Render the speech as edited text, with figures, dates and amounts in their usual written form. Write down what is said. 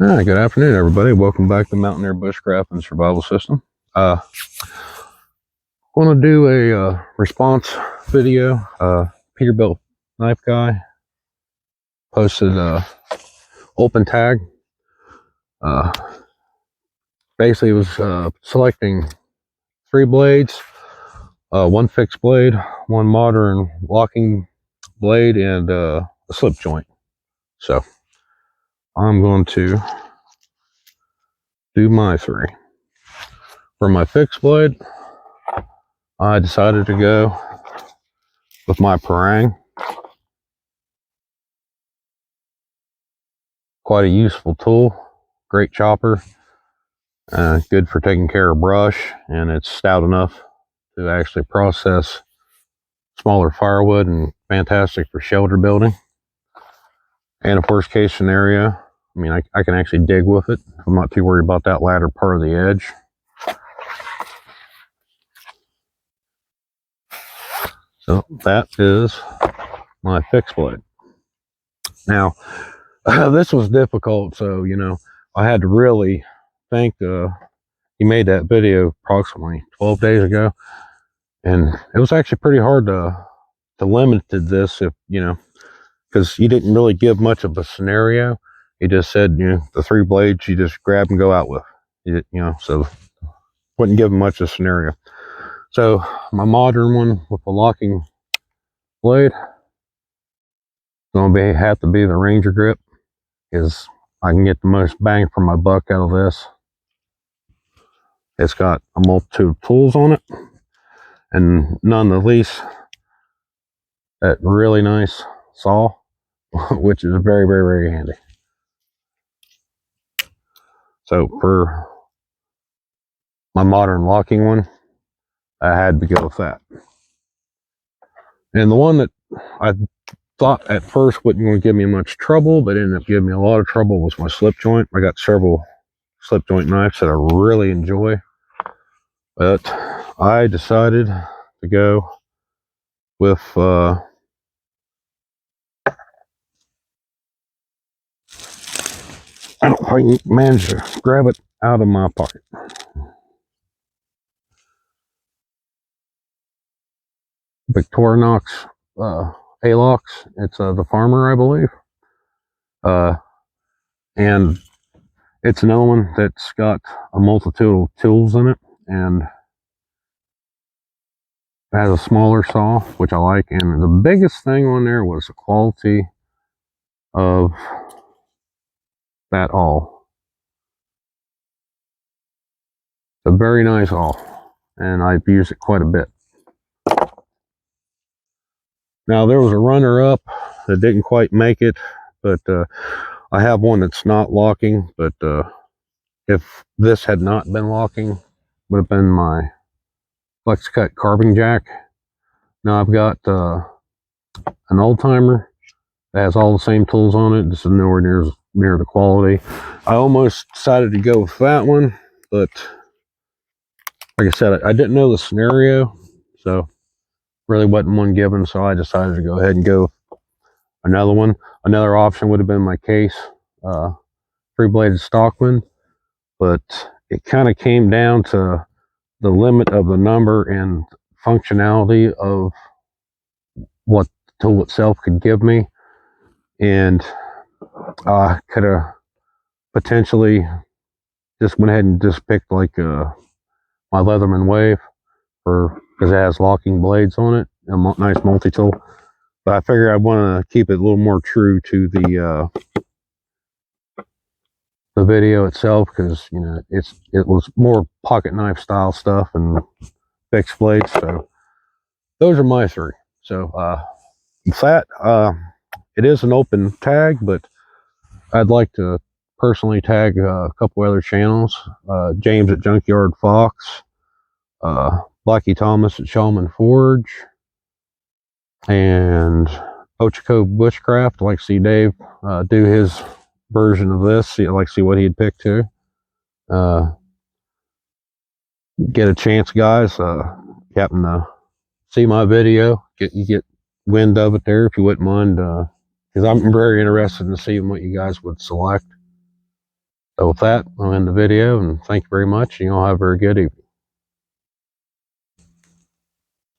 Hi, good afternoon, everybody. Welcome back to Mountaineer Bushcraft and Survival System. Want to do a response video. Peterbilt Knife Guy posted a open tag. Basically, it was selecting 3 blades, one fixed blade, one modern locking blade, and a slip joint. So I'm going to do my 3. For my fixed blade, I decided to go with my Parang. Quite a useful tool, great chopper, good for taking care of brush, and it's stout enough to actually process smaller firewood and fantastic for shelter building. And a worst case scenario, I mean, I can actually dig with it. I'm not too worried about that latter part of the edge. So that is my fixed blade. Now, this was difficult, so, I had to really think. He made that video approximately 12 days ago, and it was actually pretty hard to limit this, if because he didn't really give much of a scenario. He just said, the 3 blades you just grab and go out with, so wouldn't give him much of a scenario. So my modern one with the locking blade going to have to be the Ranger grip, because I can get the most bang for my buck out of this. It's got a multitude of tools on it, and none the least that really nice saw, which is very, very, very handy. So for my modern locking one, I had to go with that. And the one that I thought at first wasn't going to give me much trouble, but ended up giving me a lot of trouble, was my slip joint. I got several slip joint knives that I really enjoy, but I decided to go with I don't know if I can manage to grab it out of my pocket. Victorinox Alox. It's the Farmer, I believe. And it's another one that's got a multitude of tools in it, and it has a smaller saw, which I like. And the biggest thing on there was the quality of that awl. It's a very nice awl, and I've used it quite a bit. Now, there was a runner-up that didn't quite make it, but I have one that's not locking. But if this had not been locking, would have been my flex cut carving jack. Now I've got an old timer that has all the same tools on it. This is nowhere near the quality. I almost decided to go with that one, but like I said, I didn't know the scenario, so really wasn't one given. So I decided to go ahead and go another one. Another option would have been my case, 3-bladed Stockman, but it kind of came down to the limit of the number and functionality of what the tool itself could give me, and I could have potentially just went ahead and just picked like my Leatherman Wave, because it has locking blades on it, a nice multi-tool. But I figured I want to keep it a little more true to the video itself, because it was more pocket knife style stuff and fixed blades. So those are my 3. So with that, it is an open tag, but I'd like to personally tag a couple other channels. James at Junkyard Fox, Blackie Thomas at Shawman Forge, and Ochako Bushcraft. I'd like to see Dave do his version of this. I'd like to see what he'd pick too. Get a chance, guys. Happen to see my video, get wind of it there, if you wouldn't mind, because I'm very interested in seeing what you guys would select. So with that, I'll end the video, and thank you very much, and you all have a very good evening.